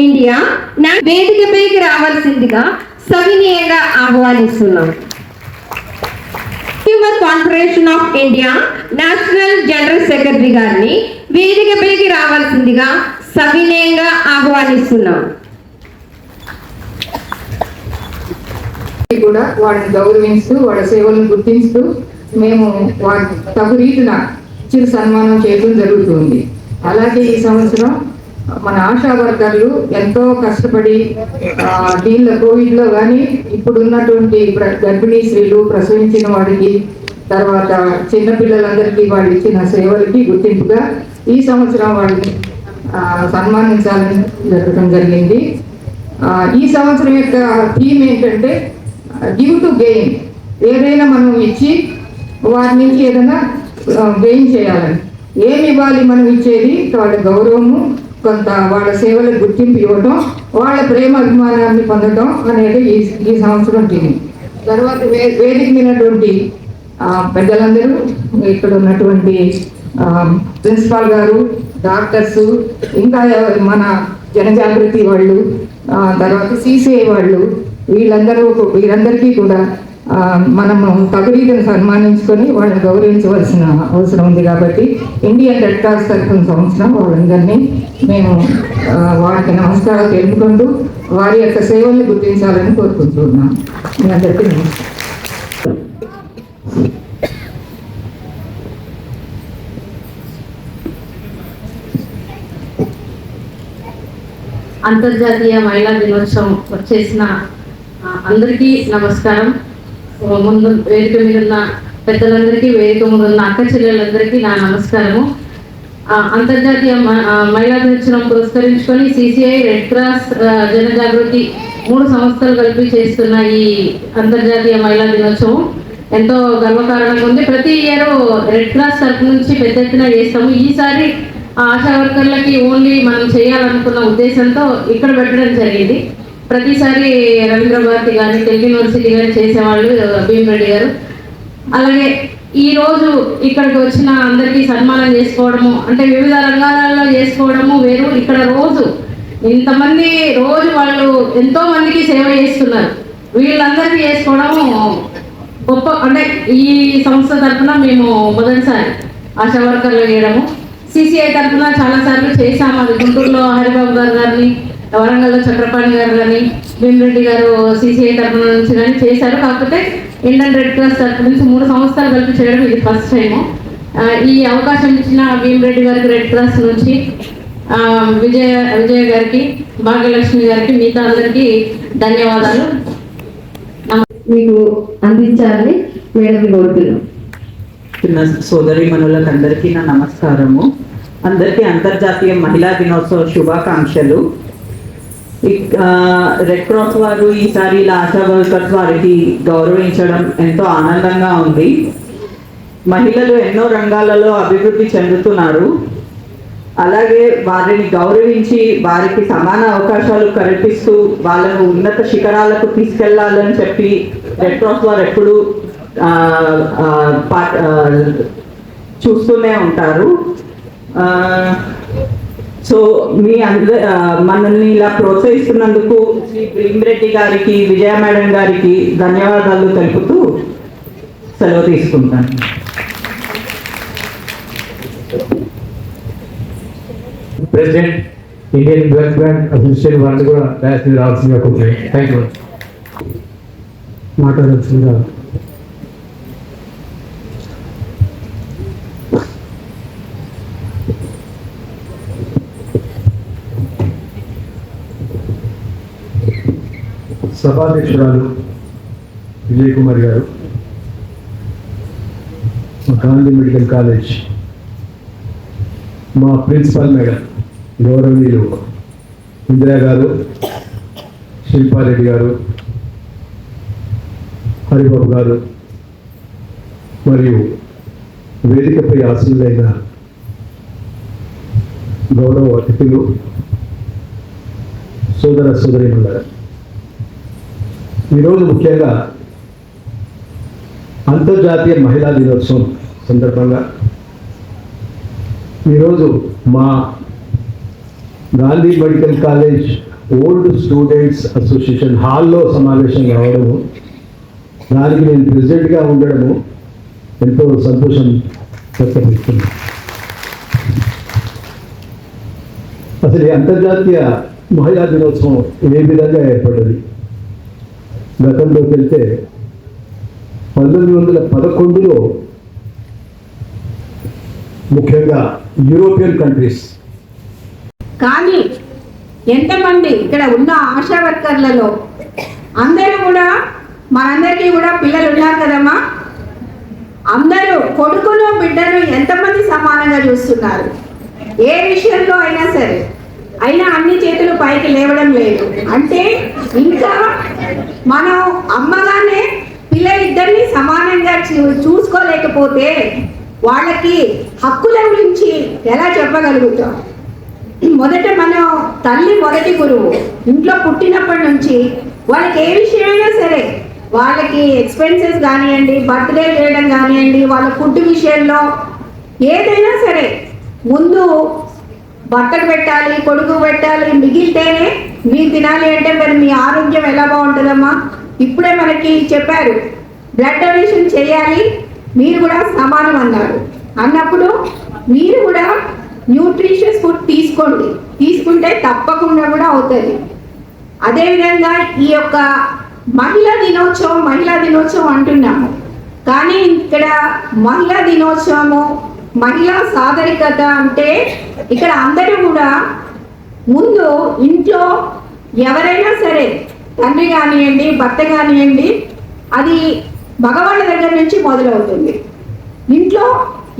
India వేదికపైకి రావాల్సిందిగా సవినీయంగా ఆహ్వానిస్తున్నాం. Consumer corporation of India national general secretary గారిని వేదికపైకి రావాల్సిందిగా సవినయంగా ఆహ్వానిస్తున్నాం. కూడా వాడిని గౌరవిస్తూ వాళ్ళ సేవలను గుర్తిస్తూ మేము వారి తగు రీతిన చిరు సన్మానం చేయడం జరుగుతుంది. అలాగే ఈ సంవత్సరం మన ఆశా వర్కర్లు ఎంతో కష్టపడి దీనిలో కోవిడ్లో కానీ ఇప్పుడున్నటువంటి గర్భిణీ స్త్రీలు ప్రసవించిన వాడికి తర్వాత చిన్నపిల్లలందరికీ వాళ్ళు ఇచ్చిన సేవలకి గుర్తింపుగా ఈ సంవత్సరం వాళ్ళని సన్మానించాలని జరగడం జరిగింది. ఈ సంవత్సరం యొక్క థీమ్ ఏంటంటే గివ్ టు గెయిన్. ఏదైనా మనం ఇచ్చి వారి నుంచి ఏదైనా గెయిన్ చేయాలని. ఏమి ఇవ్వాలి మనం ఇచ్చేది? వాళ్ళ గౌరవము, కొంత వాళ్ళ సేవలకు గుర్తింపు ఇవ్వటం, వాళ్ళ ప్రేమ అభిమానాన్ని పొందడం అనేది ఈ సంవత్సరం థీమ్. తర్వాత వేదిక మీదటువంటి పెద్దలందరూ, ఇక్కడ ఉన్నటువంటి ప్రిన్సిపాల్ గారు, డాక్టర్స్, ఇంకా మన జనజాగృతి వాళ్ళు, తర్వాత సిసిఐ వాళ్ళు, వీరందరికీ కూడా మనము తగురీతిని సన్మానించుకొని వాళ్ళని గౌరవించవలసిన అవసరం ఉంది. కాబట్టి ఇండియన్ రెడ్ క్రాస్ తరఫున సంవత్సరం వాళ్ళందరినీ మేము వారికి నమస్కారాలు తెలుపుకుంటూ వారి యొక్క సేవల్ని గుర్తించాలని కోరుకుంటున్నాం. మీ అందరికీ నమస్కారం. అంతర్జాతీయ మహిళా దినోత్సవం వచ్చేసిన అందరికీ నమస్కారం. ముందు వేదిక మీద ఉన్న పెద్దలందరికీ, వేదిక ముందు ఉన్న అక్క చెల్లెలందరికీ నా నమస్కారము. అంతర్జాతీయ మహిళా దినోత్సవం పురస్కరించుకొని సిసిఐ, రెడ్ క్రాస్, జనజాగృతి 3 సంస్థలు కలిపి చేస్తున్న ఈ అంతర్జాతీయ మహిళా దినోత్సవం ఎంతో గర్వకారణంగా ఉంది. ప్రతి ఇయర్ రెడ్ క్రాస్ తరఫు నుంచి పెద్ద ఎత్తున చేస్తాము. ఈసారి ఆశా వర్కర్లకి ఓన్లీ మనం చేయాలనుకున్న ఉద్దేశంతో ఇక్కడ పెట్టడం జరిగింది. ప్రతిసారి రవీంద్ర భారతి కానీ, తెలుగు యూనివర్సిటీ కానీ చేసేవాళ్ళు భీమరెడ్డి గారు. అలాగే ఈరోజు ఇక్కడికి వచ్చిన అందరికీ సన్మానం చేసుకోవడము అంటే వివిధ రంగాలలో చేసుకోవడము వేరు. ఇక్కడ రోజు ఇంతమంది వాళ్ళు ఎంతో మందికి సేవ చేస్తున్నారు. వీళ్ళందరికీ చేసుకోవడము గొప్ప. అంటే ఈ సంస్థ తరఫున మేము మొదటిసారి ఆశా వర్కర్లు చేయడము. సిసిఐ తరఫున చాలాసార్లు చేశాము. అది గుంటూరులో హరిబాబు గారిని, వరంగల్లో చక్రపాణి గారు కానీ, భీమరెడ్డి గారు సిసిఐ తరఫున నుంచి కానీ చేశారు. కాకపోతే ఇండియన్ రెడ్ క్రాస్ తరఫు నుంచి 3 సంవత్సరాలు కలిపి చేయడం ఇది ఫస్ట్ టైము. ఈ అవకాశం ఇచ్చిన భీమరెడ్డి గారికి, రెడ్ క్రాస్ నుంచి విజయ గారికి, భాగ్యలక్ష్మి గారికి, మిగతా అందరికీ ధన్యవాదాలు. మీకు అందించాలని మేడం కోరుతున్నాం. సోదరి మనులకు అందరికీ నా నమస్కారము. అందరికీ అంతర్జాతీయ మహిళా దినోత్సవ శుభాకాంక్షలు. రెడ్ క్రాస్ వారు ఈసారి ఇలా ఆశా వర్కర్స్ వారికి గౌరవించడం ఎంతో ఆనందంగా ఉంది. మహిళలు ఎన్నో రంగాలలో అభివృద్ధి చెందుతున్నారు. అలాగే వారిని గౌరవించి వారికి సమాన అవకాశాలు కల్పిస్తూ వాళ్ళను ఉన్నత శిఖరాలకు తీసుకెళ్లాలని చెప్పి రెడ్ క్రాస్ వారు ఎప్పుడు చూస్తూనే ఉంటారు. సో మనల్ని ఇలా ప్రోత్సహిస్తున్నందుకు శ్రీ భీమరెడ్డి గారికి, విజయ మేడం గారికి ధన్యవాదాలు తెలుపుతూ సెలవు తీసుకుంటాను. President Indian blood bank association వాళ్ళు కూడా రావాల్సిందిగా కోరుతున్నాను. Thank you. మాట్లాడాల్సిందిగా సభాధ్యక్షురాలు విజయ్ కుమార్ గారు, గాంధీ మెడికల్ కాలేజ్ మా ప్రిన్సిపల్ మేడం గౌరవనీయులు ఇందిరా గారు, శిల్పారెడ్డి గారు, హరిబాబు గారు, మరియు వేదికపై ఆశీలైన గౌరవ అతిథులు, సోదర సోదరీమణులారా, ఈరోజు ముఖ్యంగా అంతర్జాతీయ మహిళా దినోత్సవం సందర్భంగా ఈరోజు మా Gandhi medical college old students association హాల్లో సమావేశం కావడము, దానికి నేను ప్రెసిడెంట్గా ఉండడము ఎంతో సంతోషం వ్యక్తపరుస్తున్నాను. అసలు ఈ అంతర్జాతీయ మహిళా దినోత్సవం ఏ విధంగా ఏర్పడ్డది? గతంలోకి వెళ్తే 1911లో ముఖ్యంగా యూరోపియన్ కంట్రీస్. కానీ ఎంతమంది ఇక్కడ ఉన్న ఆశా వర్కర్లలో అందరూ కూడా మనందరికీ కూడా పిల్లలు ఉన్నారు కదమ్మా, అందరూ కొడుకును బిడ్డను ఎంతమంది సమానంగా చూస్తున్నారు? ఏ విషయంలో అయినా సరే, అయినా అన్ని చేతులు పైకి లేవడం లేదు. అంటే ఇంకా మనం అమ్మగానే పిల్లలిద్దరిని సమానంగా చూసుకోలేకపోతే వాళ్ళకి హక్కుల గురించి ఎలా చెప్పగలుగుతాం? మొదట మనం తల్లి మొదటి గురువు. ఇంట్లో పుట్టినప్పటి నుంచి వాళ్ళకి ఏ విషయమైనా సరే, వాళ్ళకి ఎక్స్పెన్సెస్ కానివ్వండి, బర్త్డే చేయడం కానివ్వండి, వాళ్ళ ఫుడ్ విషయంలో ఏదైనా సరే ముందు భర్తకు పెట్టాలి, కొడుకు పెట్టాలి, మిగిలితేనే మీరు తినాలి. అంటే మరి మీ ఆరోగ్యం ఎలా బాగుంటుందమ్మా? ఇప్పుడే మనకి చెప్పారు బ్లడ్ డొనేషన్ చేయాలి, మీరు కూడా సమానం అన్నారు. అన్నప్పుడు మీరు కూడా న్యూట్రిషియస్ ఫుడ్ తీసుకోండి, తీసుకుంటే తప్పకుండా కూడా అవుతుంది. అదేవిధంగా ఈ యొక్క మహిళా దినోత్సవం అంటున్నాము, కానీ ఇక్కడ మహిళా దినోత్సవము, మహిళా సాధరికత అంటే ఇక్కడ అందరూ కూడా ముందు ఇంట్లో ఎవరైనా సరే, తండ్రి కానివ్వండి, భర్త కానివ్వండి, అది మగవాళ్ళ దగ్గర నుంచి మొదలవుతుంది. ఇంట్లో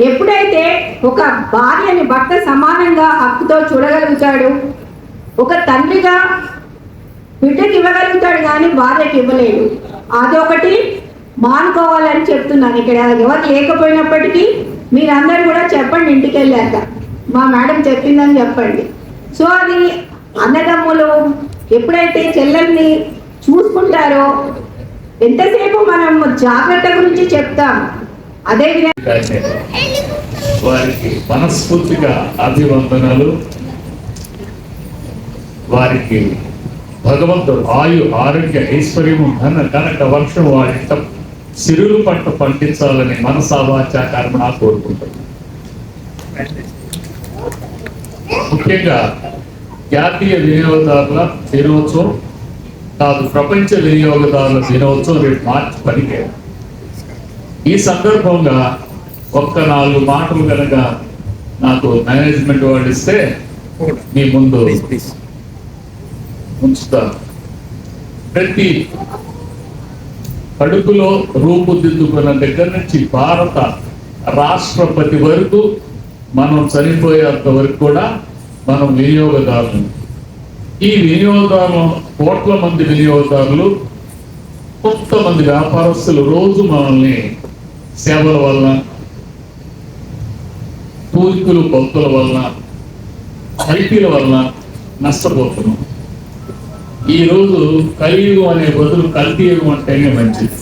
ఎప్పుడైతే ఒక భార్యని భర్త సమానంగా హక్కుతో చూడగలుగుతాడు, ఒక తండ్రిగా బిడ్డకి ఇవ్వగలుగుతాడు కానీ భార్యకి ఇవ్వలేడు. అదొకటి మానుకోవాలని చెప్తున్నాను. ఇక్కడ ఎవరు లేకపోయినప్పటికీ మీరందరూ కూడా చెప్పండి, ఇంటికి వెళ్ళాక మా మేడం చెప్పిందని చెప్పండి. సో అది అన్నదమ్ములు ఎప్పుడైతే చెల్లెల్ని చూసుకుంటారో ఎంతసేపు మనం జాగ్రత్త గురించి చెప్తాం. అదేవిధంగా వారికి మనస్ఫూర్తిగా అభివందనలు. వారికి భగవంతుడు ఆయు ఆరోగ్య ఐశ్వర్యము కనక వర్షం వారి సిరులు పంట పండించాలని మనసావాచ కర్మ కోరుకుంటారు. ముఖ్యంగా జాతీయ వినియోగదారుల దినోత్సవం కాదు, ప్రపంచ వినియోగదారుల దినోత్సవం రేపు మార్చి 15. ఈ సందర్భంగా ఒక్క 4 మాటలు కనుక నాకు మేనేజ్మెంట్ వాళ్ళు ఇస్తే మీ ముందు ఉంచుతాను. ప్రతి కడుపులో రూపుదిద్దుకున్న దగ్గర నుంచి భారత రాష్ట్రపతి వరకు మనం చనిపోయేంత వరకు కూడా మనం వినియోగదారులు. ఈ వినియోగదారులు కోట్ల మంది వినియోగదారులు, కొంతమంది వ్యాపారస్తులు రోజు మనల్ని సేవల వలన, పూర్వీకులు భక్తుల వలన, కల్తీల వలన నష్టపోతున్నాం. ఈరోజు కలియుగం అనే బదులు కల్తీ యుగం అంటేనే మంచిది.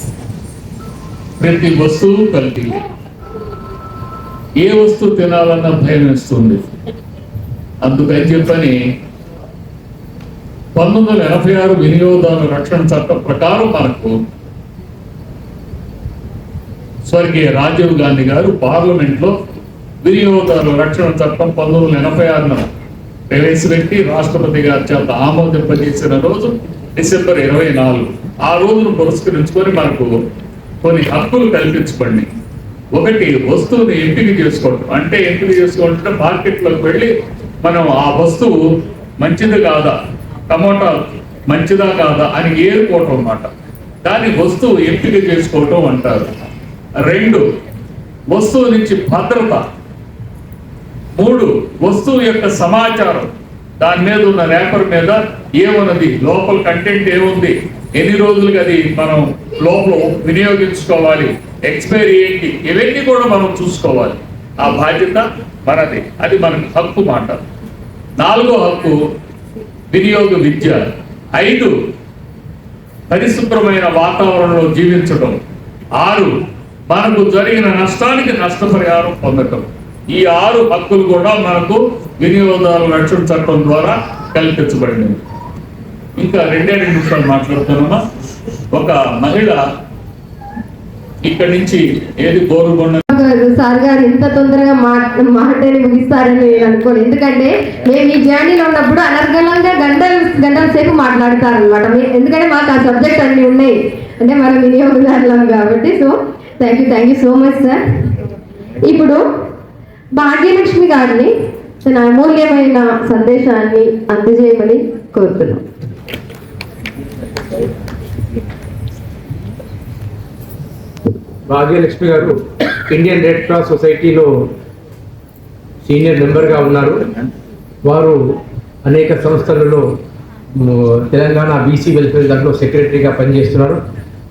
ప్రతి వస్తువు కల్తీ. ఏ వస్తువు తినాలన్నా భయం వేస్తుంది. అందుకని చెప్పని 1986 వినియోగదారుల రక్షణ చట్టం ప్రకారం మనకు స్వర్గీయ రాజీవ్ గాంధీ గారు పార్లమెంట్ లో వినియోగదారుల రక్షణ చట్టం 1986 ప్రవేశపెట్టి రాష్ట్రపతి గారి చేత ఆమోదింపజేసిన రోజు డిసెంబర్ 24. ఆ రోజును పురస్కరించుకొని మనకు కొన్ని హక్కులు కల్పించబడి, ఒకటి వస్తువుని ఎంపిక చేసుకోవడం. అంటే ఎంపిక చేసుకోవడం మార్కెట్లోకి వెళ్ళి మనం ఆ వస్తువు మంచిది కాదా, టమోటా మంచిదా కాదా అని ఏరుకోవటం అన్నమాట. దాని వస్తువు ఎంపిక చేసుకోవటం అంటారు. 2, వస్తువు నుంచి భద్రత. 3, వస్తువు యొక్క సమాచారం, దాని మీద ఉన్న రేపర్ మీద ఏమున్నది, లోపల కంటెంట్ ఏముంది, ఎన్ని రోజులకి అది మనం లోపల వినియోగించుకోవాలి, ఎక్స్పైరీ ఏంటి, ఇవన్నీ కూడా మనం చూసుకోవాలి. ఆ బాధ్యత మనది. అది మనకు హక్కు మాట. 4వ హక్కు వినియోగ విద్య. 5 పరిశుభ్రమైన వాతావరణంలో జీవించడం. 6 మనకు జరిగిన నష్టానికి నష్టపరిహారం పొందటం. ఈ 6 హక్కులు కూడా మనకు వినియోగదారుల రక్షణ చట్టం ద్వారా కల్పించబడినవి. ఇంకా 2 నిమిషాలు మాట్లాడుతానమ్మా. ఒక మహిళ ఇక్కడి నుంచి ఏది గోరుగొండ సార్ గారు ఇంత తొందరగా మాటని ముగిస్తారని నేను అనుకోను. ఎందుకంటే మేము ఈ జర్నీలో ఉన్నప్పుడు అనర్గళంగా గంటల సేపు మాట్లాడతారనమాట. ఎందుకంటే మాకు ఆ సబ్జెక్ట్ అన్ని ఉన్నాయి, అంటే మనం వినియోగదారులం కాబట్టి. So thank you so much sir. ఇప్పుడు భాగ్యలక్ష్మి గారిని తన అమూల్యమైన సందేశాన్ని అందజేయమని కోరుతున్నాం. భాగ్యలక్ష్మి గారు ఇండియన్ రెడ్ క్రాస్ సొసైటీలో సీనియర్ మెంబర్గా ఉన్నారు. వారు అనేక సంస్థలలో తెలంగాణ బీసీ వెల్ఫేర్ దాంట్లో సెక్రటరీగా పనిచేస్తున్నారు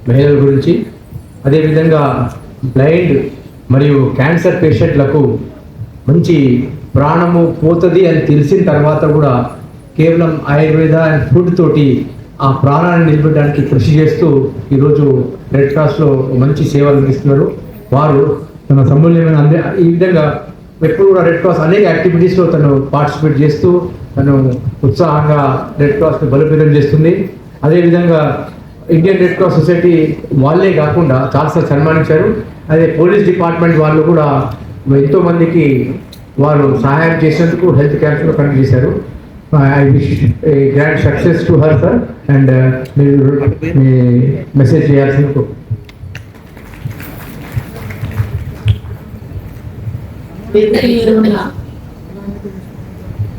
మహిళల గురించి. అదేవిధంగా బ్లైండ్ మరియు క్యాన్సర్ పేషెంట్లకు మంచి ప్రాణము పోతుంది అని తెలిసిన తర్వాత కూడా కేవలం ఆయుర్వేద అండ్ ఫుడ్ తోటి ఆ ప్రాణాన్ని నిలబెట్టడానికి కృషి చేస్తూ ఈరోజు రెడ్ క్రాస్లో మంచి సేవలు అందిస్తున్నారు. వారు తన సమూల్యమైన ఈ విధంగా ఎప్పుడు కూడా రెడ్ క్రాస్ అనేక యాక్టివిటీస్లో తను పార్టిసిపేట్ చేస్తూ తను ఉత్సాహంగా రెడ్ క్రాస్ను బలోపేతం చేస్తుంది. అదేవిధంగా ఇండియన్ రెడ్ క్రాస్ సొసైటీ వాళ్ళే కాకుండా చాలాసార్లు సన్మానించారు. అదే పోలీస్ డిపార్ట్మెంట్ వాళ్ళు కూడా ఎంతోమందికి వారు సహాయం చేసేందుకు హెల్త్ క్యాంప్స్లో పనిచేశారు. I wish a grand success to her, sir, and may message చేయాల్సింది.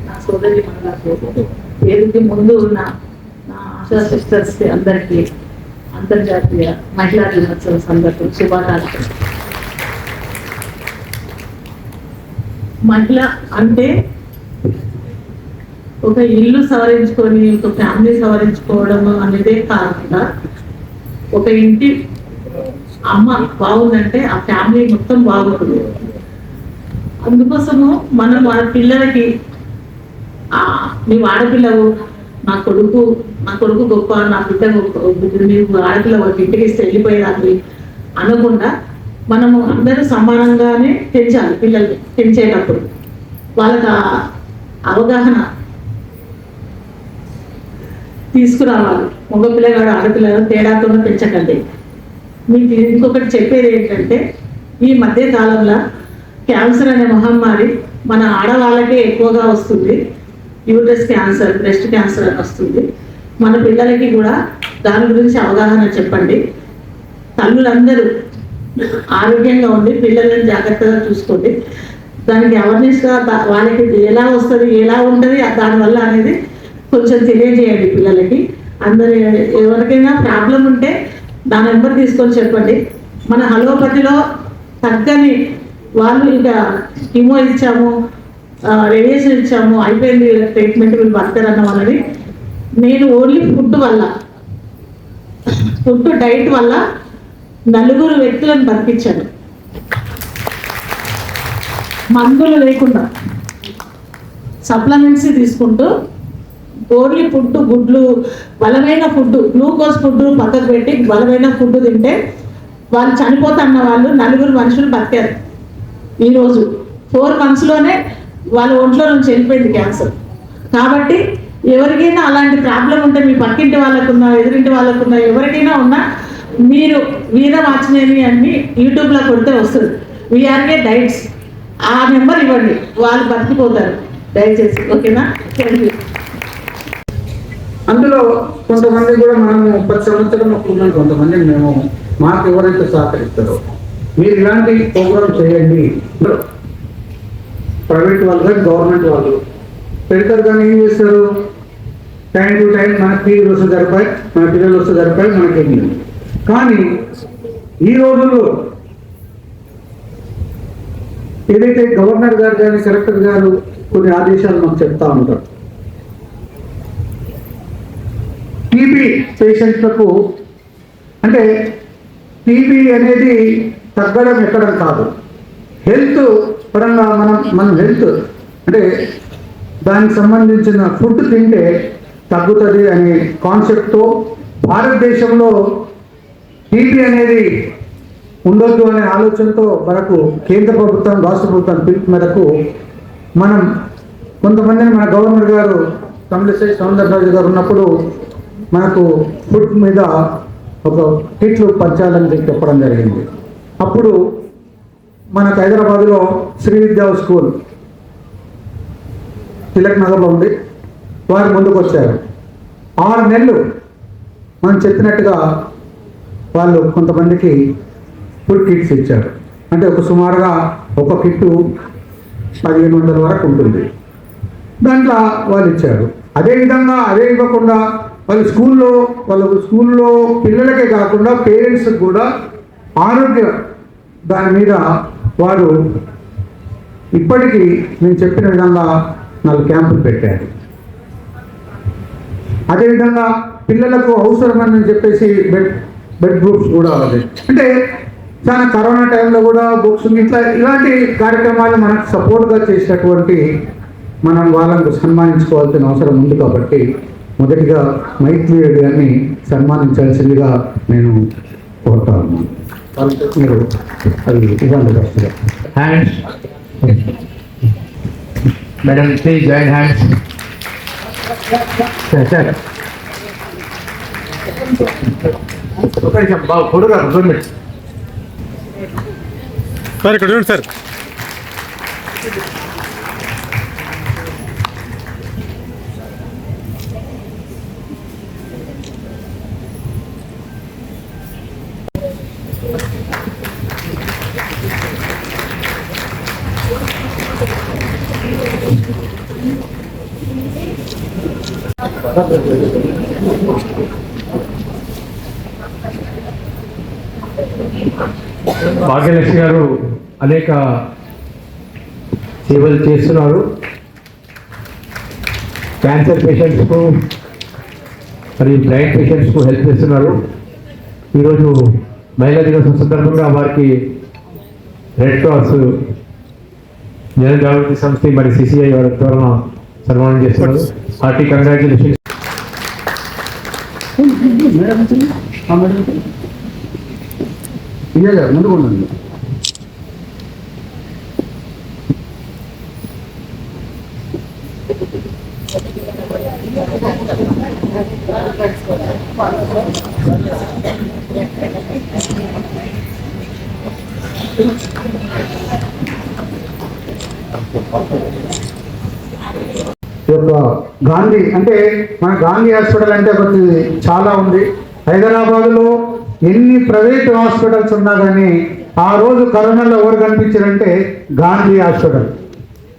నా సోదరి వేదిక ముందు ఉన్న నా ఆశా సిస్టర్స్ అందరికీ అంతర్జాతీయ మహిళా దినోత్సవ సందర్భంగా శుభాకాంక్షలు. మహిళ అంటే ఒక ఇల్లు సవరించుకొని ఒక ఫ్యామిలీ సవరించుకోవడం అనేదే కాకుండా ఒక ఇంటి అమ్మ బాగుందంటే ఆ ఫ్యామిలీ మొత్తం బాగుంటుంది. అందుకోసము మనం మన పిల్లలకి నీవు ఆడపిల్లవు, నా కొడుకు గొప్ప, నా బిడ్డ గొప్ప, నీవు ఆడపిల్ల ఒక ఇంటికి ఇస్తే వెళ్ళిపోయేదాన్ని అనకుండా మనము అందరూ సమానంగానే పెంచాలి. పిల్లల్ని పెంచేటప్పుడు వాళ్ళకి అవగాహన తీసుకురావాలి. మగ పిల్లగాడు ఆడపిల్లలు తేడాతో పెంచకండి. మీకు ఇంకొకటి చెప్పేది ఏంటంటే ఈ మధ్య కాలంలో క్యాన్సర్ అనే మహమ్మారి మన ఆడవాళ్ళకే ఎక్కువగా వస్తుంది. యూట్రస్ క్యాన్సర్, బ్రెస్ట్ క్యాన్సర్ అని వస్తుంది. మన పిల్లలకి కూడా దాని గురించి అవగాహన చెప్పండి. తల్లులందరూ ఆరోగ్యంగా ఉండి పిల్లలను జాగ్రత్తగా చూసుకోండి. దానికి అవేర్నెస్గా వాళ్ళకి ఎలా వస్తుంది, ఎలా ఉంటుంది దానివల్ల అనేది కొంచెం తెలియజేయండి పిల్లలకి. అందరు ఎవరికైనా ప్రాబ్లం ఉంటే నా నెంబర్ తీసుకొని చెప్పండి. మన అలోపతిలో తగ్గని వాళ్ళు ఇంకా కిమో ఇచ్చాము, రేడియేషన్ ఇచ్చాము, అయిపోయింది ట్రీట్మెంట్, వీళ్ళు బతకరన్న వాళ్ళని నేను ఓన్లీ ఫుడ్ డైట్ వల్ల 4 వ్యక్తులను బతికించాను. మందులు లేకుండా సప్లిమెంట్స్ తీసుకుంటూ ఓన్లీ ఫుడ్, గుడ్లు, బలమైన ఫుడ్, గ్లూకోజ్ ఫుడ్ పక్కకు పెట్టి బలమైన ఫుడ్ తింటే వాళ్ళు చనిపోతున్న వాళ్ళు 4 మనుషులు బతికారు. ఈరోజు 4 monthsలోనే వాళ్ళ ఒంట్లో నుంచి వెళ్ళిపోయింది క్యాన్సర్. కాబట్టి ఎవరికైనా అలాంటి ప్రాబ్లం ఉంటే మీ పక్కింటి వాళ్ళకున్నా, ఎదురింటి వాళ్ళకున్నా, ఎవరికైనా ఉన్నా మీరు వీరవాచనేని అన్ని యూట్యూబ్లో కొడితే వస్తుంది. వీఆర్కే డైట్స్ ఆ నెంబర్ ఇవ్వండి, వాళ్ళు బతికిపోతారు దయచేసి. ఓకేనా? Thank you. అందులో కొంతమంది కూడా మనము 10 సంవత్సరం ఉన్నాం, కొంతమంది మేము మాకు ఎవరైతే సహకరిస్తారో మీరు ఇలాంటి ప్రోగ్రామ్ చేయండి. ప్రైవేట్ వాళ్ళు కానీ గవర్నమెంట్ వాళ్ళు పెడతారు, కానీ ఏం చేస్తారు? టైం టు టైం మన పిల్లలు వస్తే జరిపాయి, మన పిల్లలు వస్తే జరిపాయి, మనకేమి. కానీ ఈ రోజుల్లో ఏదైతే గవర్నర్ గారు కానీ కలెక్టర్ గారు కొన్ని ఆదేశాలు మాకు చెప్తా ఉంటారు. టీబీ పేషెంట్లకు అంటే టీబీ అనేది తగ్గడం ఎక్కడం కాదు, హెల్త్ పరంగా మనం హెల్త్ అంటే దానికి సంబంధించిన ఫుడ్ తింటే తగ్గుతుంది అనే కాన్సెప్ట్తో భారతదేశంలో టీబీ అనేది ఉండొద్దు అనే ఆలోచనతో మనకు కేంద్ర ప్రభుత్వం రాష్ట్ర ప్రభుత్వం పిలుపు మేరకు మనం కొంతమందిని మన గవర్నర్ గారు తమిళిసై సౌందరరాజు గారు ఉన్నప్పుడు మనకు ఫుడ్ మీద ఒక కిట్లు పంచాలని చెప్పడం జరిగింది. అప్పుడు మనకు హైదరాబాద్లో శ్రీ విద్యా స్కూల్ తిలక్ నగర్లో ఉంది, వారు ముందుకు వచ్చారు. 6 నెలలు మనం చెప్పినట్టుగా వాళ్ళు కొంతమందికి ఫుడ్ కిట్స్ ఇచ్చారు. అంటే ఒక సుమారుగా ఒక కిట్టు 1500 వరకు ఉంటుంది, దాంట్లో వాళ్ళు ఇచ్చారు. అదేవిధంగా అదే ఇవ్వకుండా వాళ్ళ స్కూల్లో పిల్లలకే కాకుండా పేరెంట్స్కి కూడా ఆరోగ్య దాని మీద వారు ఇప్పటికీ నేను చెప్పిన విధంగా 4 క్యాంపులు పెట్టారు. అదేవిధంగా పిల్లలకు అవసరమని చెప్పేసి బెడ్ గ్రూప్స్ కూడా ఉంది. అంటే చాలా కరోనా టైంలో కూడా బుక్స్ ఇలాంటి కార్యక్రమాలు మనకు సపోర్ట్గా చేసినటువంటి మనం వాళ్ళకు సన్మానించుకోవాల్సిన అవసరం ఉంది. కాబట్టి మొదటిగా మైత్రి గారిని సన్మానించాల్సిందిగా నేను కోరుతాను. మీరు అది ఇవ్వండి వస్తుంది. Hands madam, please join hands. Sir ఒక నిమిషం బాబు, ఫోటోగ్రాఫ్ చూడండి సార్, ఇక్కడ చూడండి సార్. భాగ్యలక్ష్మి గారు అనేక సేవలు చేస్తున్నారు. క్యాన్సర్ పేషెంట్స్కు మరియు బ్లైండ్ పేషెంట్స్కు హెల్ప్ చేస్తున్నారు. ఈరోజు మహిళా దినోత్సవం సందర్భంగా వారికి రెడ్ క్రాస్ జన జాగృతి సంస్థ మరి సిసిఐ వారి ద్వారా సన్మానం చేస్తున్నారు. Hearty congratulations. ముందుకు ఉండండి. ఈ యొక్క గాంధీ అంటే మన గాంధీ హాస్పిటల్ అంటే ఒకటి చాలా ఉంది. హైదరాబాద్లో ఎన్ని ప్రైవేట్ హాస్పిటల్స్ ఉన్నా కానీ ఆ రోజు కరోనాలో ఎవరు కనిపించారంటే గాంధీ హాస్పిటల్.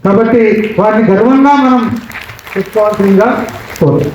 కాబట్టి వారిని గర్వంగా మనం చెప్పుకోవాల్సిందిగా కోరు.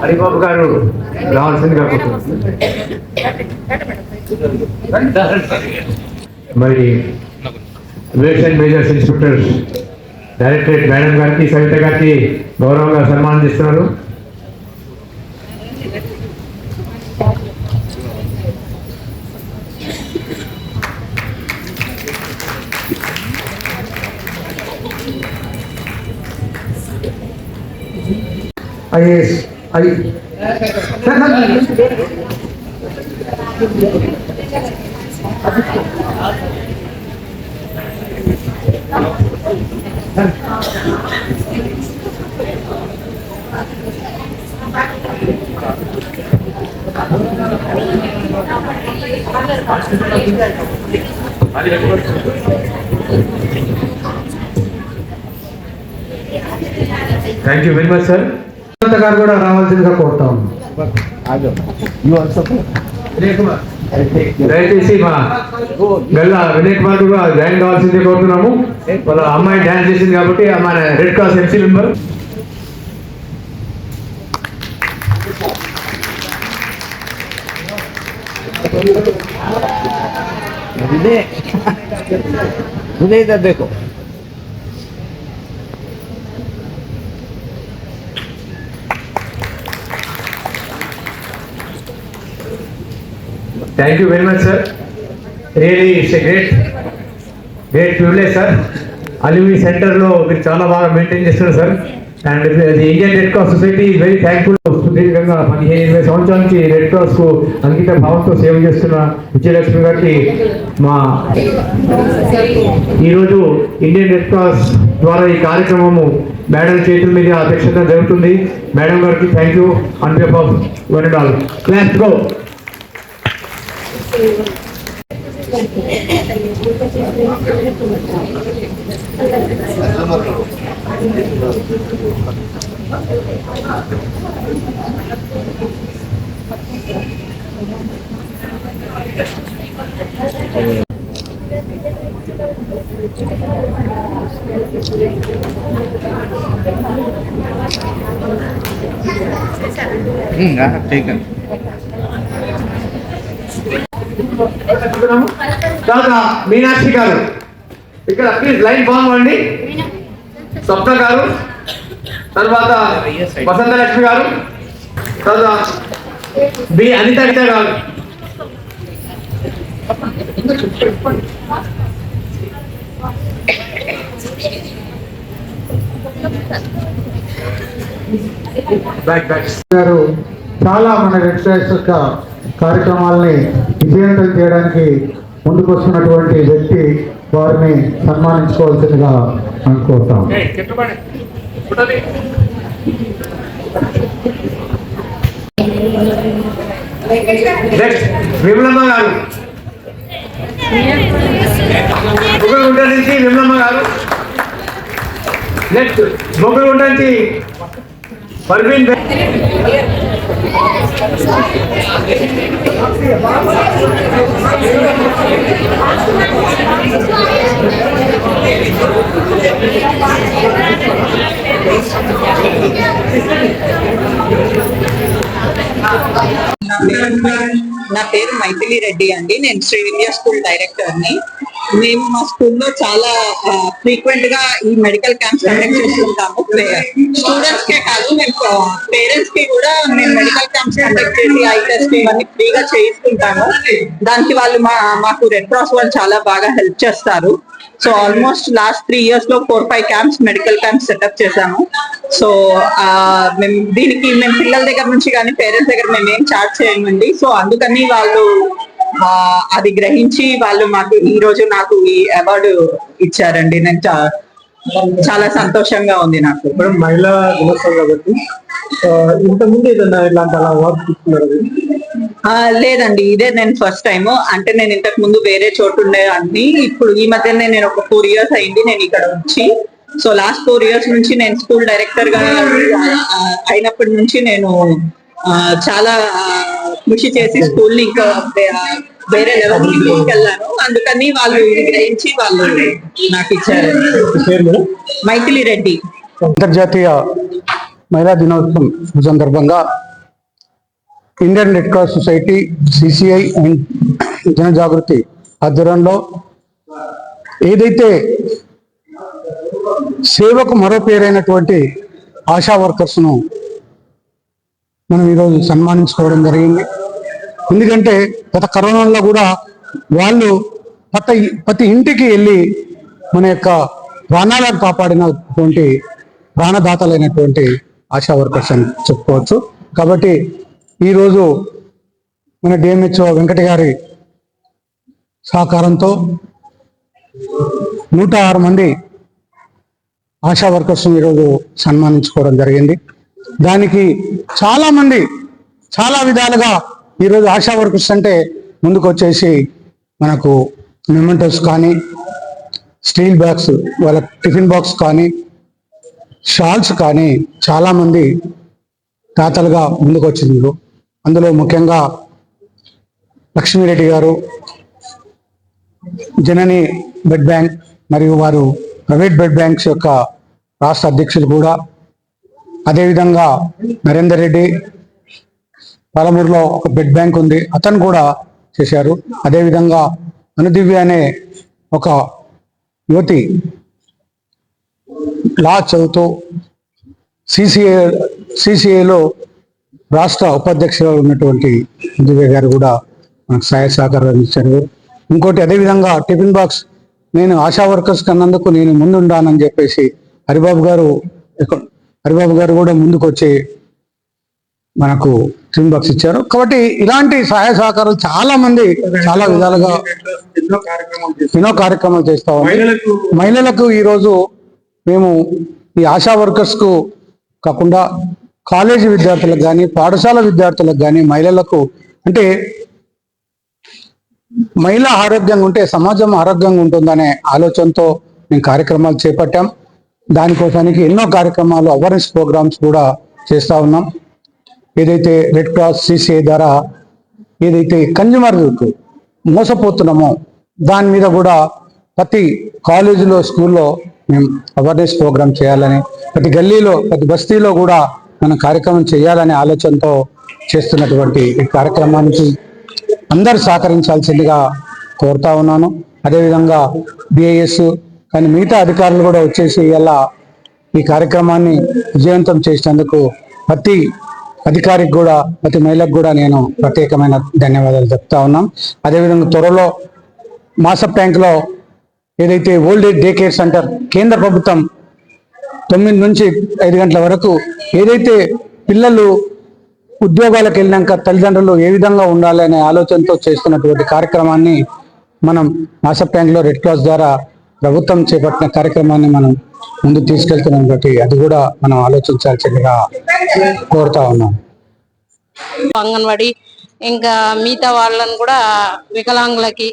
హరిబాబు గారు రావాల్సిందిగా మరి weights and measures inspectors directorate madam గారికి, సవిత గారికి గౌరవంగా సన్మానం చేస్తున్నారు. IAS thank you very much sir. గారు కూడా రావాల్సిందిగా కోరుతా ఉన్నాం. దయచేసి మా గల్లా వినయ్ కుమార్ కూడా జాయిన్ కావాల్సిందే కోరుతున్నాము. వాళ్ళ అమ్మాయి డ్యాన్స్ చేసింది కాబట్టి మన రెడ్ క్రాస్ ఎంసీ మెంబర్. इधर देखो. Thank you very much, sir. Really, it's a great privilege, sir. అలివి సెంటర్లో మీరు చాలా బాగా మెయింటైన్ చేస్తున్నారు sir. And the Indian Red Cross society very thankful. సుదీర్ఘంగా 15-20 సంవత్సరాల నుంచి రెడ్ క్రాస్ కు అంకిత భావంతో సేవ చేస్తున్న విజయలక్ష్మి గారికి మా ఈరోజు ఇండియన్ రెడ్ క్రాస్ ద్వారా ఈ కార్యక్రమము మేడం చేతుల మీద అధ్యక్షత జరుగుతుంది. మేడం గారికి thank you on behalf of one and all. Class go. ठीक है. తర్వాత మీనాక్షి గారు ఇక్కడ ప్లీజ్ లైన్ ఫామ్ అవ్వండి. స్వప్న గారు, తర్వాత వసంత లక్ష్మి గారు, తర్వాత బి అనిత గారు. గారు చాలా మన రెడ్ క్రాస్ యొక్క కార్యక్రమాలని విజయవంతం చేయడానికి ముందుకు వస్తున్నటువంటి వ్యక్తి, వారిని సన్మానించుకోవాల్సిందిగా అనుకుంటాం. నెక్స్ట్ విమలమ్మ గారు, మొగల్గుంట నుంచి విమలమ్మ గారు. నెక్స్ట్ మొగల్గుంట నుంచి పర్వీన్. నా పేరు మైథిలి రెడ్డి అండి. నేను శ్రీ విద్యా స్కూల్ డైరెక్టర్ని. మేము మా స్కూల్లో చాలా ఫ్రీక్వెంట్ గా ఈ మెడికల్ క్యాంప్స్ కండక్ట్ చేస్తుంటాము. స్టూడెంట్స్ కే కాదు, మేము పేరెంట్స్ కి కూడా మేము మెడికల్ క్యాంప్స్ కండక్ట్ చేసి ఐ టెస్ట్ ఇవన్నీ ఫ్రీగా చేయిస్తుంటాము. దానికి వాళ్ళు మాకు రెడ్ క్రాస్ వాళ్ళు చాలా బాగా హెల్ప్ చేస్తారు. సో ఆల్మోస్ట్ లాస్ట్ 3 years లో 4-5 క్యాంప్స్ మెడికల్ క్యాంప్స్ సెటప్ చేశాము. సో మేము దీనికి మేము పిల్లల దగ్గర నుంచి కానీ పేరెంట్స్ దగ్గర మేము ఏం చార్జ్ చేయమండి. సో అందుకని వాళ్ళు అది గ్రహించి వాళ్ళు మాకు ఈ రోజు నాకు ఈ అవార్డు ఇచ్చారండి. నేను చాలా సంతోషంగా ఉంది నాకు. మహిళా దినోత్సవం కాబట్టి ఇంతకుముందు ఏదన్నా ఇలాంటి అవార్డు తీసుకున్నారు? లేదండి, ఇదే నేను ఫస్ట్ టైం. అంటే నేను ఇంతకు ముందు వేరే చోటు ఉండేదాన్ని. ఇప్పుడు ఈ మధ్యనే నేను ఒక 4 years అయింది నేను ఇక్కడ వచ్చి. సో లాస్ట్ 4 years నుంచి నేను స్కూల్ డైరెక్టర్ గా అయినప్పటి నుంచి నేను చాలా కృషి చేసి స్కూల్ ని ఇంకా వేరే లెవెల్ కి తీసుకెళ్ళాను. అందుకని వాళ్ళు ఇది గ్రహించి వాళ్ళు నాకు ఇచ్చారు. మైథిలి రెడ్డి. అంతర్జాతీయ మహిళా దినోత్సవం సందర్భంగా Indian Red Cross Society, CCI and Janajagruti ఆధ్వర్యంలో ఏదైతే సేవకు మరో పేరైనటువంటి ఆశా వర్కర్స్ను మనం ఈరోజు సన్మానించుకోవడం జరిగింది. ఎందుకంటే గత కరోనాలో కూడా వాళ్ళు ప్రతి ఇంటికి వెళ్ళి మన యొక్క ప్రాణాలను కాపాడినటువంటి ప్రాణదాతలైనటువంటి ఆశా వర్కర్స్ అని చెప్పుకోవచ్చు. కాబట్టి ఈరోజు మన డిఎంహెచ్ఓ వెంకట గారి సహకారంతో 106 మంది ఆశా వర్కర్స్ ఈరోజు సన్మానించుకోవడం జరిగింది. దానికి చాలా మంది చాలా విధాలుగా ఈరోజు ఆశా వర్కర్స్ అంటే ముందుకు వచ్చేసి మనకు మెమెంటోస్ కానీ, స్టీల్ బ్యాగ్స్, వాళ్ళ టిఫిన్ బాక్స్ కానీ, షాల్స్ కానీ చాలా మంది దాతలుగా ముందుకు వచ్చిండ్రు. అందులో ముఖ్యంగా లక్ష్మీరెడ్డి గారు జనని బ్లడ్ బ్యాంక్ మరియు వారు ప్రైవేట్ బ్లడ్ బ్యాంక్స్ యొక్క రాష్ట్ర అధ్యక్షులు కూడా, అదేవిధంగా నరేందర్ రెడ్డి పాలమూరులో ఒక బ్లడ్ బ్యాంక్ ఉంది, అతను కూడా చేశారు. అదేవిధంగా అనుదివ్య అనే ఒక యువతి లా చదువుతూ సిసిఏలో రాష్ట్ర ఉపాధ్యక్షులు ఉన్నటువంటి అనుదివ్య గారు కూడా మనకు సహాయ సహకారాలు ఇచ్చారు. ఇంకోటి అదేవిధంగా టిఫిన్ బాక్స్ నేను ఆశా వర్కర్స్ కన్నందుకు నేను ముందుండానని చెప్పేసి హరిబాబు గారు కూడా ముందుకు వచ్చి మనకు టిఫిన్ బాక్స్ ఇచ్చారు. కాబట్టి ఇలాంటి సహాయ సహకారాలు చాలా మంది చాలా విధాలుగా ఎన్నో కార్యక్రమాలు చేస్తా ఉన్నారు. మహిళలకు ఈరోజు మేము ఈ ఆశా వర్కర్స్ కు కాకుండా కాలేజీ విద్యార్థులకు కానీ పాఠశాల విద్యార్థులకు కానీ మహిళలకు అంటే మహిళ ఆరోగ్యంగా ఉంటే సమాజం ఆరోగ్యంగా ఉంటుందనే ఆలోచనతో మేము కార్యక్రమాలు చేపట్టాం. దానికోసానికి ఎన్నో కార్యక్రమాలు అవేర్నెస్ ప్రోగ్రామ్స్ కూడా చేస్తూ ఉన్నాం. ఏదైతే రెడ్ క్రాస్ సిసిఐ ద్వారా ఏదైతే కన్జ్యూమర్లకు మోసపోతున్నామో దాని మీద కూడా ప్రతి కాలేజీలో స్కూల్లో మేము అవేర్నెస్ ప్రోగ్రామ్ చేయాలని, ప్రతి గల్లీలో ప్రతి బస్తీలో కూడా మనం కార్యక్రమం చేయాలనే ఆలోచనతో చేస్తున్నటువంటి ఈ కార్యక్రమానికి అందరూ సహకరించాల్సిందిగా కోరుతా ఉన్నాను. అదేవిధంగా బిఐఎస్ కానీ మిగతా అధికారులు కూడా వచ్చేసి ఇలా ఈ కార్యక్రమాన్ని విజయవంతం చేసినందుకు ప్రతి అధికారికి కూడా ప్రతి మహిళకు కూడా నేను ప్రత్యేకమైన ధన్యవాదాలు చెప్తా ఉన్నాం. అదేవిధంగా త్వరలో మాసప్ ట్యాంక్లో ఏదైతే old age day care centre కేంద్ర ప్రభుత్వం 9 నుంచి 5 గంటల వరకు ఏదైతే పిల్లలు ఉద్యోగాలకు వెళ్ళినాక తల్లిదండ్రులు ఏ విధంగా ఉండాలి అనే ఆలోచనతో చేస్తున్నటువంటి కార్యక్రమాన్ని మనం మాసప్ ట్యాంక్లో రెడ్ క్రాస్ ద్వారా ప్రభుత్వం చేపట్టిన కార్యక్రమాన్ని మనం ముందుకు తీసుకెళ్తున్నాం కాబట్టి అది కూడా మనం ఆలోచించాల్సిందిగా కోరుతా ఉన్నాం. అంగన్వాడీ ఇంకా మిగతా వాళ్ళని కూడా వికలాంగులకి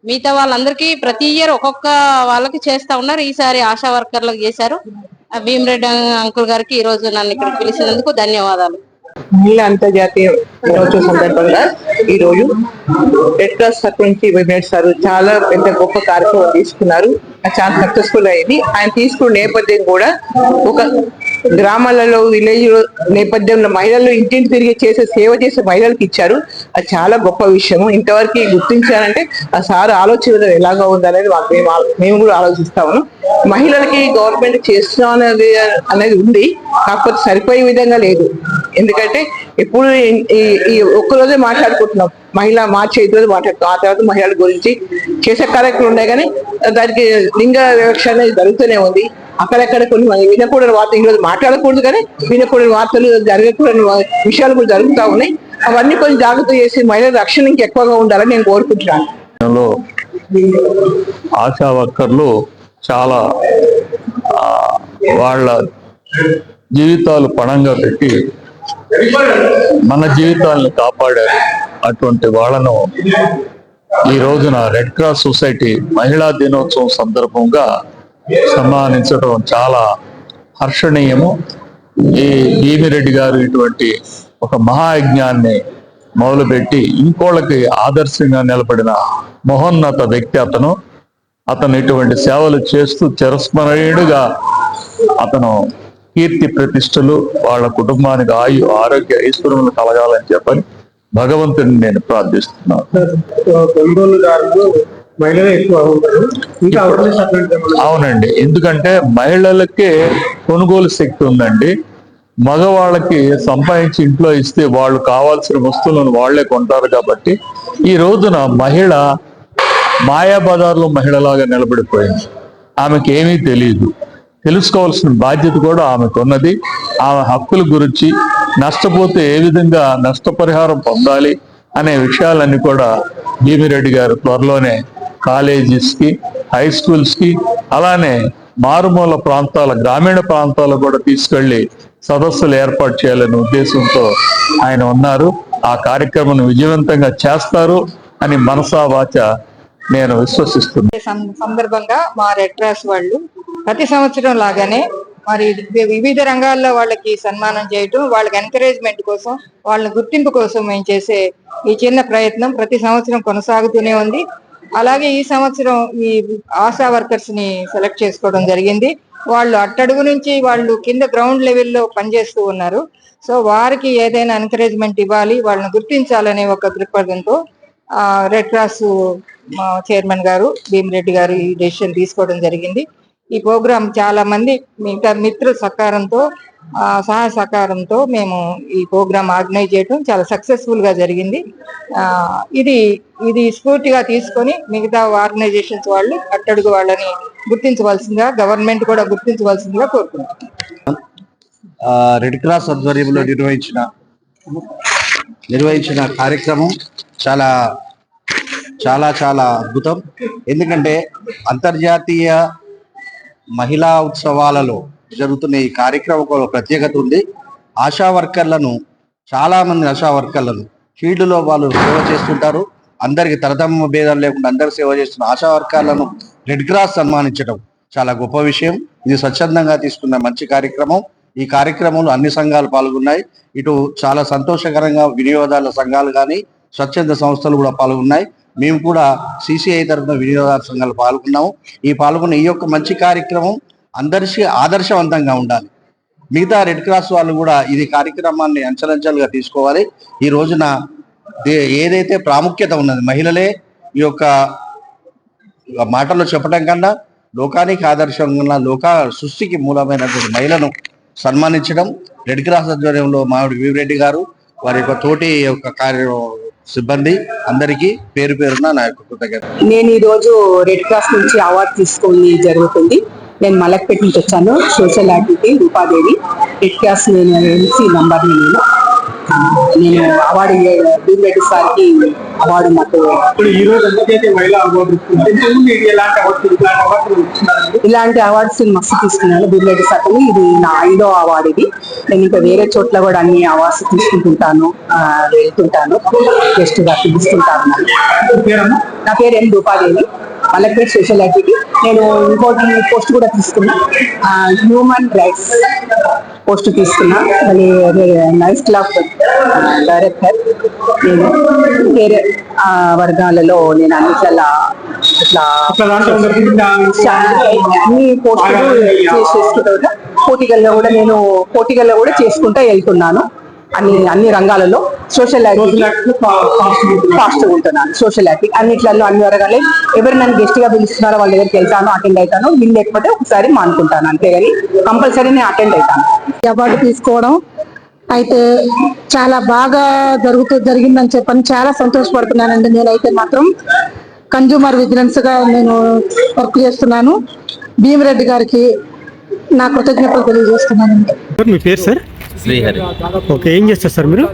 మిగతా వాళ్ళందరికీ ప్రతి ఇయర్ ఒక్కొక్క వాళ్ళకి చేస్తా ఉన్నారు. ఈసారి ఆశా వర్కర్లకు చేశారు. భీమరెడ్డి అంకుల్ గారికి ఈ రోజు నన్ను ఇక్కడ పిలిచినందుకు ధన్యవాదాలు. మహిళా అంతర్జాతీయ దినోత్సవం సందర్భంగా ఈ రోజు రెడ్ క్రాస్ నుంచి సార్ చాలా పెద్ద గొప్ప కార్యక్రమం తీసుకున్నారు. చాలా సక్సెస్ఫుల్ అయింది. ఆయన తీసుకున్న నేపథ్యం కూడా ఒక గ్రామాలలో విలేజ్ నేపథ్యంలో మహిళలు ఇంటింటి తిరిగి సేవ చేసే మహిళలకు ఇచ్చారు. అది చాలా గొప్ప విషయము. ఇంతవరకు గుర్తించారంటే ఆ సార్ ఆలోచన ఎలాగా ఉందనేది మేము కూడా ఆలోచిస్తా ఉన్నాం. మహిళలకి గవర్నమెంట్ చేస్తున్నాం అనేది ఉంది, కాకపోతే సరిపోయే విధంగా లేదు. ఎందుకంటే ఇప్పుడు ఈ ఒక్కరోజే మాట్లాడుకుంటున్నాం, మహిళ మార్చి 5 రోజు మాట్లాడుతాం. ఆ తర్వాత మహిళల గురించి చేసే కార్యక్రమం ఉన్నాయి కానీ దానికి లింగ వివక్ష అనేది జరుగుతూనే ఉంది. అక్కడెక్కడ కొన్ని వినకూడని వార్తలు ఈరోజు మాట్లాడకూడదు కానీ వినకూడని వార్తలు జరగకూడని విషయాలు కూడా జరుగుతూ ఉన్నాయి. అవన్నీ కొంచెం జాగ్రత్త చేసి మహిళల రక్షణ ఇంకా ఎక్కువగా ఉండాలని నేను కోరుకుంటున్నాను. ఆశా వర్కర్లు చాలా వాళ్ళ జీవితాలు పణంగా పెట్టి మన జీవితాలను కాపాడారు. అటువంటి వాళ్ళను ఈ రోజున రెడ్ క్రాస్ సొసైటీ మహిళా దినోత్సవం సందర్భంగా సన్మానించడం చాలా హర్షణీయము. ఈ భీమిరెడ్డి గారు ఇటువంటి ఒక మహాయజ్ఞాన్ని మొదలుపెట్టి ఇంకోళ్ళకి ఆదర్శంగా నిలబడిన మహోన్నత వ్యక్తి అతను ఇటువంటి సేవలు చేస్తూ చిరస్మరణీయుడుగా అతను కీర్తి ప్రతిష్టలు వాళ్ళ కుటుంబానికి ఆరోగ్య ఐశ్వర్యములు కలగాలని చెప్పని భగవంతుని నేను ప్రార్థిస్తున్నాను. అవునండి, ఎందుకంటే మహిళలకే కొనుగోలు శక్తి ఉందండి. మగవాళ్ళకి సంపాదించి ఇంట్లో ఇస్తే వాళ్ళు కావాల్సిన వస్తువులను వాళ్లే కొంటారు. కాబట్టి ఈ రోజున మహిళ మాయాబజార్లో మహిళలాగా నిలబడిపోయింది. ఆమెకి ఏమీ తెలియదు. తెలుసుకోవాల్సిన బాధ్యత కూడా ఆమెకు ఉన్నది. ఆమె హక్కుల గురించి, నష్టపోతే ఏ విధంగా నష్టపరిహారం పొందాలి అనే విషయాలన్నీ కూడా భీమిరెడ్డి గారు త్వరలోనే కాలేజెస్కి, హై స్కూల్స్కి, అలానే మారుమూల ప్రాంతాల గ్రామీణ ప్రాంతాలకు కూడా తీసుకెళ్లి సదస్సులు ఏర్పాటు చేయాలనే ఉద్దేశంతో ఆయన ఉన్నారు. ఆ కార్యక్రమం విజయవంతంగా చేస్తారు అని మనసా వాచ నేను విశ్వసిస్తున్నాను. సందర్భంగా మా రెడ్ క్రాస్ వాళ్ళు ప్రతి సంవత్సరం లాగానే మరి వివిధ రంగాల్లో వాళ్ళకి సన్మానం చేయటం, వాళ్ళకి ఎంకరేజ్మెంట్ కోసం, వాళ్ళ గుర్తింపు కోసం మేము చేసే ఈ చిన్న ప్రయత్నం ప్రతి సంవత్సరం కొనసాగుతూనే ఉంది. అలాగే ఈ సంవత్సరం ఈ ఆశా వర్కర్స్ ని సెలెక్ట్ చేసుకోవడం జరిగింది. వాళ్ళు అట్టడుగు నుంచి వాళ్ళు కింద గ్రౌండ్ లెవెల్లో పనిచేస్తూ ఉన్నారు. సో వారికి ఏదైనా ఎంకరేజ్మెంట్ ఇవ్వాలి, వాళ్ళని గుర్తించాలనే ఒక దృక్పథంతో రెడ్ క్రాస్ చైర్మన్ గారు భీమిరెడ్డి గారు ఈ డెసిషన్ తీసుకోవడం జరిగింది. ఈ ప్రోగ్రాం చాలా మంది మిత్రుల సహకారంతో సహాయ సహకారంతో మేము ఈ ప్రోగ్రాం ఆర్గనైజ్ చేయడం చాలా సక్సెస్ఫుల్ గా జరిగింది. ఇది స్ఫూర్తిగా తీసుకొని మిగతా ఆర్గనైజేషన్స్ వాళ్ళు అట్టడుగు వాళ్ళని గుర్తించవలసిందిగా, గవర్నమెంట్ కూడా గుర్తించవలసిందిగా కోరుకుంటున్నాం. రెడ్ క్రాస్ ఆధ్వర్యంలో నిర్వహించిన కార్యక్రమం చాలా చాలా చాలా అద్భుతం. ఎందుకంటే అంతర్జాతీయ మహిళా ఉత్సవాలలో జరుగుతున్న ఈ కార్యక్రమం ఒక ప్రత్యేకత ఉంది. చాలా మంది ఆశా వర్కర్లను ఫీల్డ్లో వాళ్ళు సేవ చేస్తుంటారు. అందరికి తరతమ భేదం లేకుండా అందరు సేవ చేస్తున్న ఆశా వర్కర్లను రెడ్ క్రాస్ సన్మానించడం చాలా గొప్ప విషయం. ఇది స్వచ్ఛందంగా తీసుకున్న మంచి కార్యక్రమం. ఈ కార్యక్రమంలో అన్ని సంఘాలు పాల్గొన్నాయి. ఇటు చాలా సంతోషకరంగా వినియోగదారుల సంఘాలు కానీ స్వచ్ఛంద సంస్థలు కూడా పాల్గొన్నాయి. మేము కూడా CCI తరఫున వినియోగదారుల సంఘాలు పాల్గొన్నాము. పాల్గొన్న ఈ యొక్క మంచి కార్యక్రమం అందరికీ ఆదర్శవంతంగా ఉండాలి. మిగతా రెడ్ క్రాస్ వాళ్ళు కూడా ఇది కార్యక్రమాన్ని అంచెలంచెలుగా తీసుకోవాలి. ఈ రోజున ఏదైతే ప్రాముఖ్యత ఉన్నది, మహిళలే ఈ యొక్క మాటల్లో చెప్పడం కన్నా లోకానికి ఆదర్శంగా లోక సృష్టికి మూలమైనటువంటి మహిళను సన్మానించడం రెడ్ క్రాస్ ఆధ్వర్యంలో మామిడి భీమిరెడ్డి గారు వారి యొక్క తోటి సిబ్బంది అందరికీ పేరు పేరున నా యొక్క కృతజ్ఞత. నేను ఈ రోజు రెడ్ క్రాస్ నుంచి అవార్డు తీసుకొని జరుగుతుంది. నేను మలక్పేట నుంచి వచ్చాను. Social activity Roopa Devi red cross నేను MC నంబర్ నేను అవార్డు భీమిరెడ్డి సార్కి అవార్డు నాకు ఇలాంటి అవార్డ్స్ మస్తు తీసుకున్నాను భీమిరెడ్డి సార్. ఇది నా 5వ అవార్డు. ఇది నేను ఇంకా వేరే చోట్ల కూడా అన్ని అవార్డ్స్ తీసుకుంటుంటాను, వెళ్తుంటాను, గెస్ట్ గా పిలుస్తుంటాను. నా పేరు M. Roopa Devi, Malakpet social activity. నేను ఇంకోటి పోస్ట్ కూడా తీసుకున్నా, హ్యూమన్ రైట్స్ పోస్ట్ తీసుకున్నా. Nice club director. నేను వేరే వర్గాలలో నేను అన్నిట్లా అన్ని పోస్టులు పోటీలలో కూడా చేసుకుంటా వెళ్తున్నాను. అన్ని రంగాలలో సోషల్ యాక్టివిటీ ఫాస్ట్ ఉంటున్నాను. సోషల్ యాక్టివిటీ అన్నిట్లలో అన్ని వర్గాలే ఎవరు నన్ను గెస్ట్ గా పిలుస్తున్నారో వాళ్ళ దగ్గరికి వెళ్తాను, అటెండ్ అవుతాను. వీళ్ళు లేకపోతే ఒకసారి మానుకుంటాను, అంతేగాని కంపల్సరీ నేను అటెండ్ అవుతాను. అవార్డు తీసుకోవడం అయితే చాలా బాగా జరిగిందని చెప్పని చాలా సంతోషపడుతున్నానండి. నేనైతే మాత్రం కన్జ్యూమర్ విజిలెన్స్ గా నేను వర్క్ చేస్తున్నాను. భీమిరెడ్డి గారికి నా కృతజ్ఞతలు తెలియజేస్తున్నానండి. మీ పేరు సార్? శ్రీహరి. ఓకే, ఏం చేస్తారు సార్ మీరు?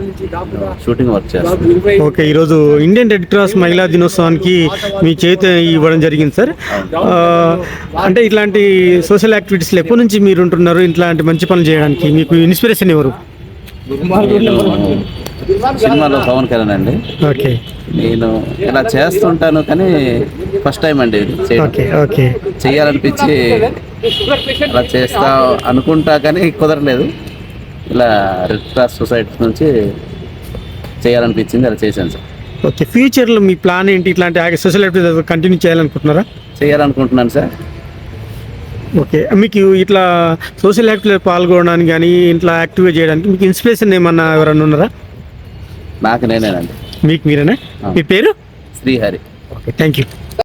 షూటింగ్ వర్క్ చేస్తారు. ఓకే, ఈరోజు ఇండియన్ రెడ్ క్రాస్ మహిళా దినోత్సవానికి మీ చేతి ఇవ్వడం జరిగింది సార్. అంటే ఇట్లాంటి సోషల్ యాక్టివిటీస్లో ఎప్పటి నుంచి మీరు ఉంటున్నారు? ఇట్లాంటి మంచి పనులు చేయడానికి మీకు ఇన్స్పిరేషన్ ఎవరు? సినిమాలో పవన్ కళ్యాణ్ అండి. ఓకే, నేను ఇలా చేస్తుంటాను కానీ ఫస్ట్ టైం అండి చెయ్యాలనిపించి అలా చేస్తా అనుకుంటా కానీ కుదరలేదు. ఇలా రెడ్ క్రాస్ సొసైటీ నుంచి చేయాలనిపించింది, అలా చేశాను సార్. ఓకే, ఫ్యూచర్లో మీ ప్లాన్ ఏంటి? ఇట్లాంటి సోషల్ యాక్టివిటీ కంటిన్యూ చేయాలనుకుంటున్నారా? చేయాలనుకుంటున్నాను సార్. ఓకే, మీకు ఇట్లా సోషల్ యాక్టివిటీలో పాల్గొనడానికి కానీ ఇట్లా యాక్టివ్గా చేయడానికి మీకు ఇన్స్పిరేషన్ ఏమన్నా ఎవరన్నా ఉన్నారా? నాకు నేనేనండి. మీకు మీరేనా? మీ పేరు? శ్రీహరి. Okay, thank you.